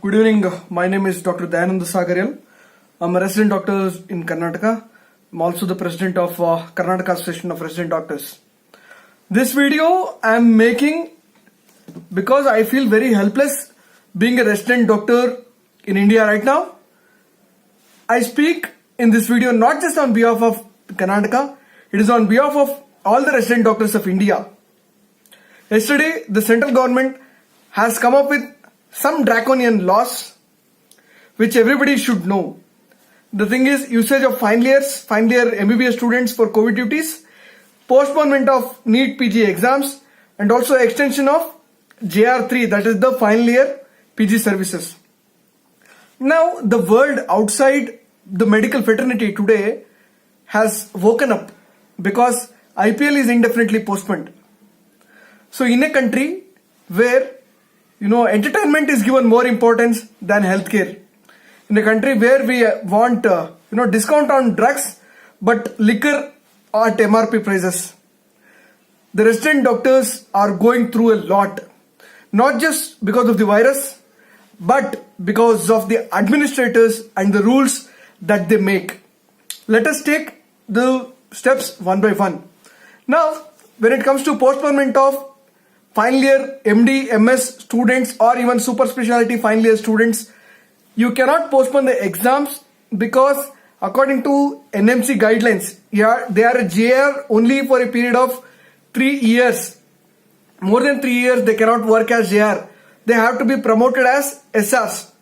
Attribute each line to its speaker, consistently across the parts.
Speaker 1: Good evening. My name is Dr. Dayananda Sagariyal. I'm a resident doctor in Karnataka. I'm also the president of Karnataka Association of Resident Doctors. This video I'm making because I feel very helpless being a resident doctor in India right now. I speak in this video not just on behalf of Karnataka, it is on behalf of all the resident doctors of India. Yesterday, the central government has come up with some draconian laws which everybody should know. The thing is, usage of final year MBBS students for COVID duties, postponement of NEET PG exams, and also extension of JR3, that is the final year PG services. Now, the world outside the medical fraternity today has woken up because IPL is indefinitely postponed. So in a country where entertainment is given more importance than healthcare, in a country where we want discount on drugs but liquor at MRP prices, the resident doctors are going through a lot, not just because of the virus but because of the administrators and the rules that they make. Let us take the steps one by one. Now, when it comes to postponement of final year MD, MS students or even super specialty final year students, you cannot postpone the exams because according to NMC guidelines, they are a JR only for a period of 3 years. More than 3 years they cannot work as JR. They have to be promoted as SRs.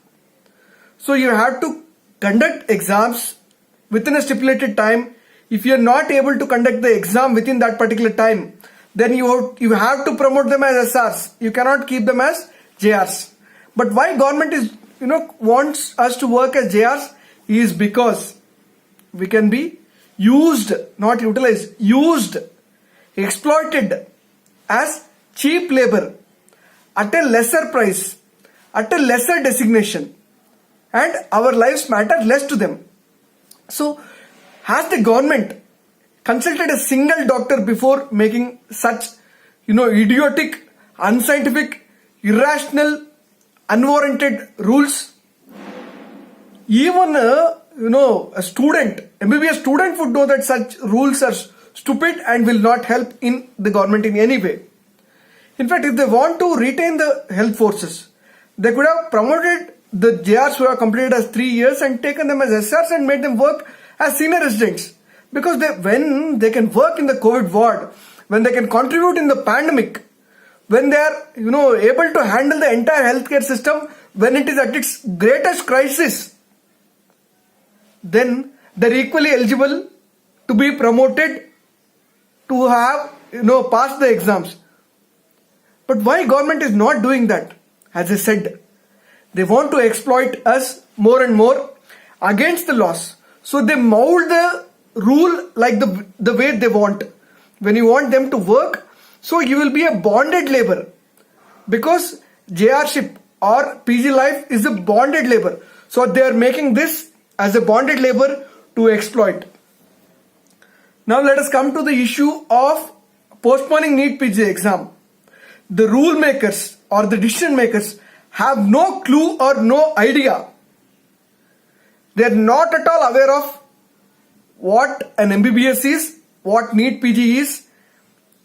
Speaker 1: So you have to conduct exams within a stipulated time. If you are not able to conduct the exam within that particular time, then you have to promote them as SRs. You cannot keep them as JRs. But why government is wants us to work as JRs is because we can be used, not utilized, used, exploited as cheap labor at a lesser price, at a lesser designation, and our lives matter less to them. So, has the government consulted a single doctor before making such, idiotic, unscientific, irrational, unwarranted rules? Even a student, MBBS student would know that such rules are stupid and will not help in the government in any way. In fact, if they want to retain the health forces, they could have promoted the JRs who have completed as 3 years and taken them as SRs and made them work as senior residents. Because when they can work in the COVID ward, when they can contribute in the pandemic, when they are able to handle the entire healthcare system when it is at its greatest crisis, then they're equally eligible to be promoted, to have passed the exams. But why government is not doing that? As I said, they want to exploit us more and more against the laws. So they mold the rule like the way they want. When you want them to work, so you will be a bonded labor, because JRship or PG life is a bonded labor. So they are making this as a bonded labor to exploit. Now let us come to the issue of postponing NEET PG exam. The rule makers or the decision makers have no clue or no idea. They are not at all aware of what an MBBS is, what NEET PG is,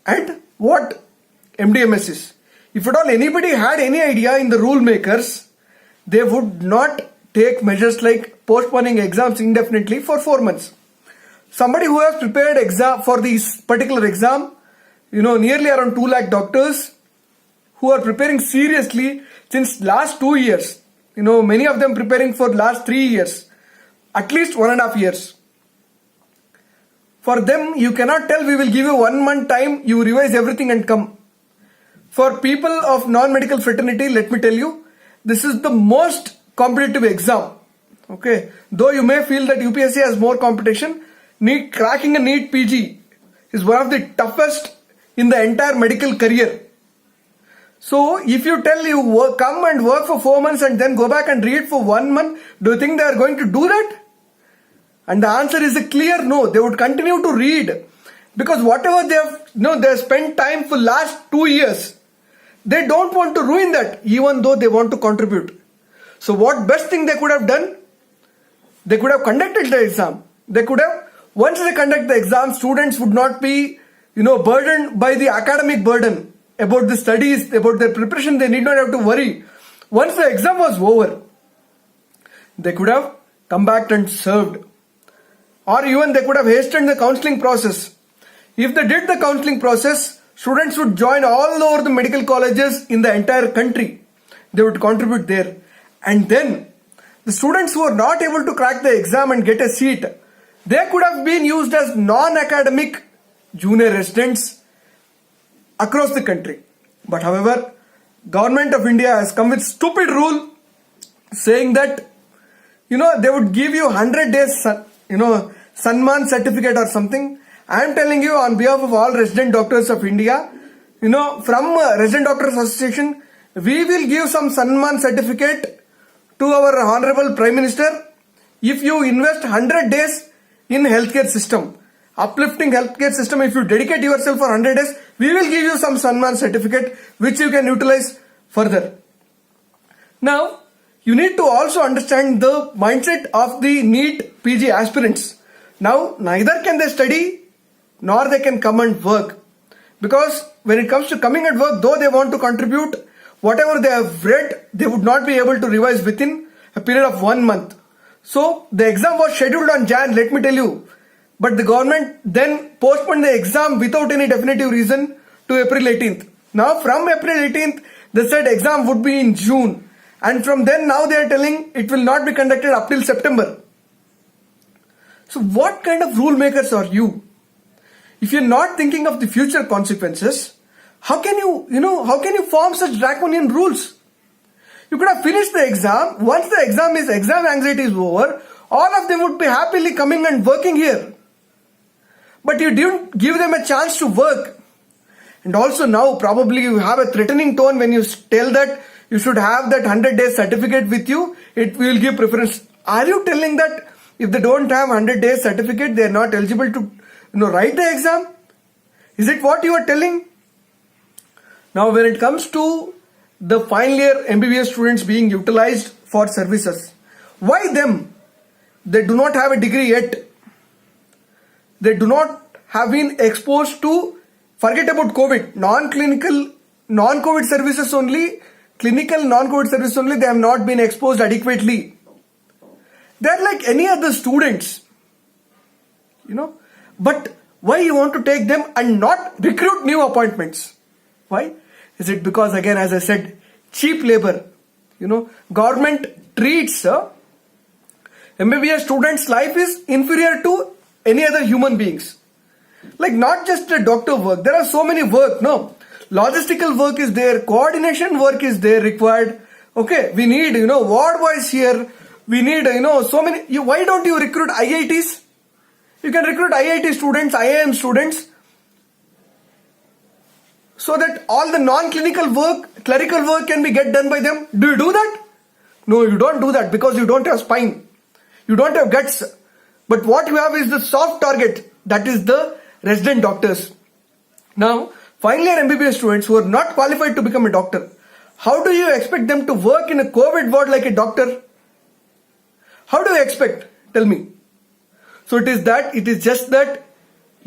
Speaker 1: and what MDMS is. If at all anybody had any idea in the rule makers, they would not take measures like postponing exams indefinitely for 4 months. Somebody who has prepared exam for this particular exam, nearly around 2 lakh doctors who are preparing seriously since last 2 years, many of them preparing for last 3 years, at least 1.5 years. For them, you cannot tell we will give you 1 month time, you revise everything and come. For people of non-medical fraternity, let me tell you, this is the most competitive exam. Okay, though you may feel that UPSC has more competition, cracking a NEET PG is one of the toughest in the entire medical career. So if you tell you come and work for 4 months and then go back and read for 1 month, do you think they are going to do that? And the answer is a clear no. They would continue to read because whatever they have spent time for last 2 years, they don't want to ruin that even though they want to contribute. So what best thing they could have done? They could have conducted the exam. They could have, once they conduct the exam, students would not be, burdened by the academic burden about the studies, about their preparation. They need not have to worry. Once the exam was over, they could have come back and served. Or even they could have hastened the counseling process. If they did the counseling process, students would join all over the medical colleges in the entire country. They would contribute there. And then, the students who are not able to crack the exam and get a seat, they could have been used as non-academic junior residents across the country. But however, Government of India has come with stupid rule saying that, they would give you 100 days, Sanman certificate or something. I am telling you on behalf of all resident doctors of India, from Resident Doctors Association, we will give some Sanman certificate to our Honorable Prime Minister if you invest 100 days in healthcare system. Uplifting healthcare system, if you dedicate yourself for 100 days, we will give you some Sanman certificate which you can utilize further. Now, you need to also understand the mindset of the NEET PG aspirants. Now, neither can they study nor they can come and work. Because when it comes to coming and work, though they want to contribute, whatever they have read, they would not be able to revise within a period of 1 month. So, the exam was scheduled on Jan, let me tell you. But the government then postponed the exam without any definitive reason to April 18th. Now, from April 18th, they said exam would be in June. And from then, now they are telling it will not be conducted up till September. So, what kind of rule makers are you? If you're not thinking of the future consequences, how can you form such draconian rules? You could have finished the exam. Once the exam anxiety is over, all of them would be happily coming and working here. But you didn't give them a chance to work. And also now probably you have a threatening tone when you tell that you should have that 100 days certificate with you. It will give preference. Are you telling that if they don't have 100 days certificate, they are not eligible to write the exam? Is it what you are telling? Now when it comes to the final year MBBS students being utilized for services, why them? They do not have a degree yet. They do not have been exposed to, forget about COVID, non-clinical, non-COVID services only, clinical non-COVID services only, they have not been exposed adequately. They are like any other students, But why you want to take them and not recruit new appointments? Why? Is it because, again, as I said, cheap labor? Government treats MBBS students' life is inferior to any other human beings. Like not just a doctor work. There are so many work, no? Logistical work is there. Coordination work is there required. Okay, we need, ward boys here. We need, so many. Why don't you recruit IITs? You can recruit IIT students, IIM students. So that all the non-clinical work, clerical work can be get done by them. Do you do that? No, you don't do that because you don't have spine. You don't have guts. But what you have is the soft target. That is the resident doctors. Now, final year MBBS students who are not qualified to become a doctor, how do you expect them to work in a COVID ward like a doctor? How do you expect? Tell me. So it is just that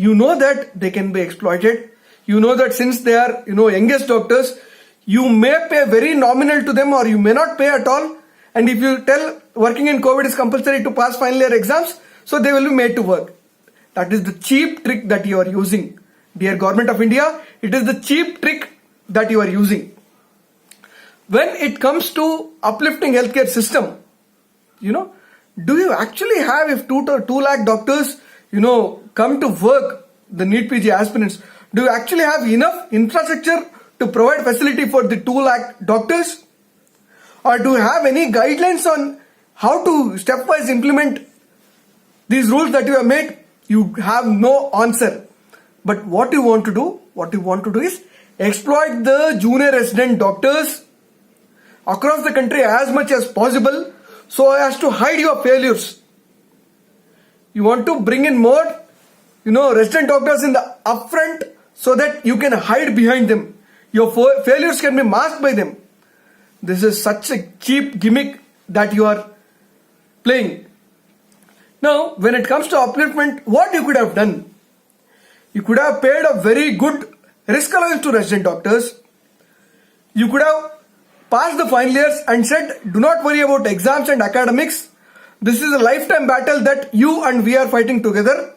Speaker 1: that they can be exploited. That since they are, youngest doctors, you may pay very nominal to them or you may not pay at all. And if you tell working in COVID is compulsory to pass final year exams, so they will be made to work. That is the cheap trick that you are using. Dear Government of India, it is the cheap trick that you are using. When it comes to uplifting healthcare system, do you actually have, if 2 lakh doctors, come to work, the NEET PG aspirants, do you actually have enough infrastructure to provide facility for the 2 lakh doctors? Or do you have any guidelines on how to stepwise implement these rules that you have made? You have no answer. But what you want to do is exploit the junior resident doctors across the country as much as possible so as to hide your failures. You want to bring in more, resident doctors in the upfront so that you can hide behind them. Your failures can be masked by them. This is such a cheap gimmick that you are playing. Now, when it comes to upliftment, what you could have done? You could have paid a very good risk allowance to resident doctors. You could have passed the final years and said, do not worry about exams and academics. This is a lifetime battle that you and we are fighting together.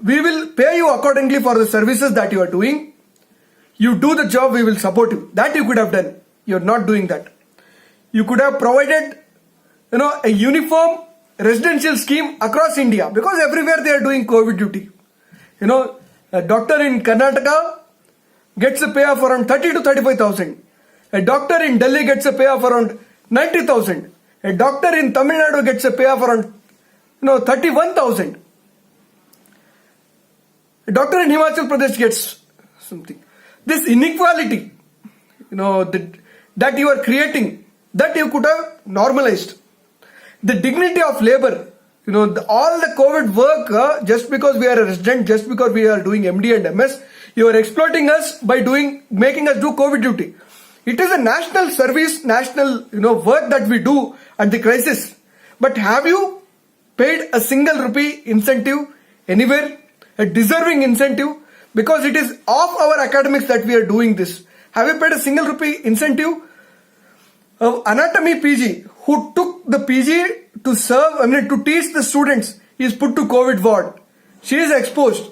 Speaker 1: We will pay you accordingly for the services that you are doing. You do the job, we will support you. That you could have done. You are not doing that. You could have provided, a uniform residential scheme across India, because everywhere they are doing COVID duty. A doctor in Karnataka gets a pay of around 30 to 35,000. A doctor in Delhi gets a pay of around 90,000. A doctor in Tamil Nadu gets a pay of around 31,000. A doctor in Himachal Pradesh gets something. This inequality, that you are creating, that you could have normalized. The dignity of labor, all the COVID work, just because we are a resident, just because we are doing MD and MS, you are exploiting us by making us do COVID duty. It is a national service, national, work that we do at the crisis. But have you paid a single rupee incentive anywhere? A deserving incentive? Because it is of our academics that we are doing this. Have you paid a single rupee incentive? Anatomy PG, who took the PG to teach the students, is put to COVID ward. She is exposed.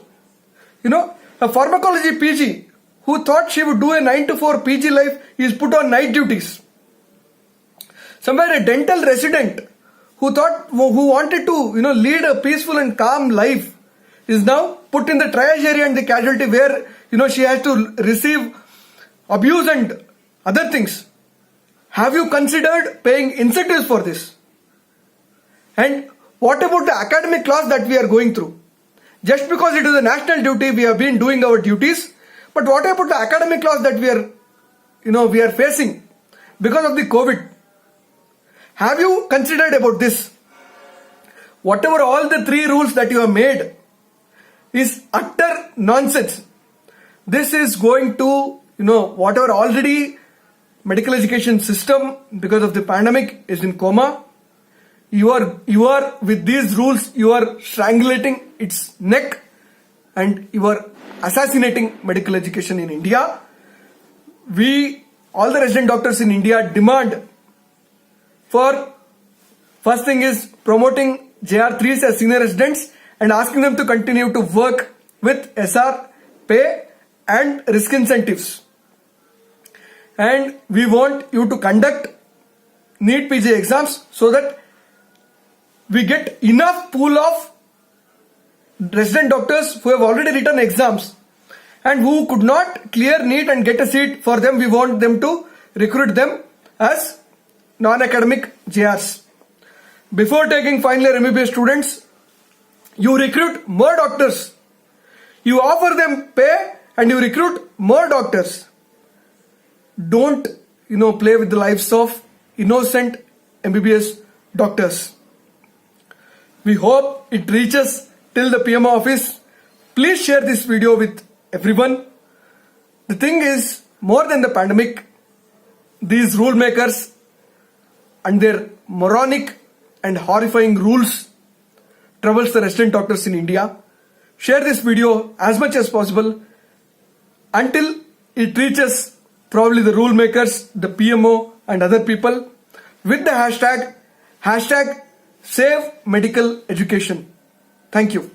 Speaker 1: A pharmacology PG, who thought she would do a 9 to 4 PG life, is put on night duties. Somewhere a dental resident who wanted to lead a peaceful and calm life is now put in the triage area and the casualty where she has to receive abuse and other things. Have you considered paying incentives for this? And what about the academic loss that we are going through? Just because it is a national duty, we have been doing our duties. But what about the academic loss that we are facing because of the COVID? Have you considered about this? Whatever all the 3 rules that you have made is utter nonsense. This is going to, whatever already medical education system because of the pandemic is in coma. You are with these rules, you are strangulating its neck and you are assassinating medical education in India. We, all the resident doctors in India, demand for, first thing is promoting JR3s as senior residents and asking them to continue to work with SR pay and risk incentives. And we want you to conduct NEET PG exams so that we get enough pool of resident doctors who have already written exams and who could not clear NEET and get a seat for them. We want them to recruit them as non-academic JRs. Before taking final year MBBS students, you recruit more doctors. You offer them pay and you recruit more doctors. Don't, play with the lives of innocent MBBS doctors. We hope it reaches till the PMO office. Please share this video with everyone. The thing is, more than the pandemic, these rule makers and their moronic and horrifying rules troubles the resident doctors in India. Share this video as much as possible until it reaches probably the rule makers, the PMO and other people with the hashtag Save Medical Education. Thank you.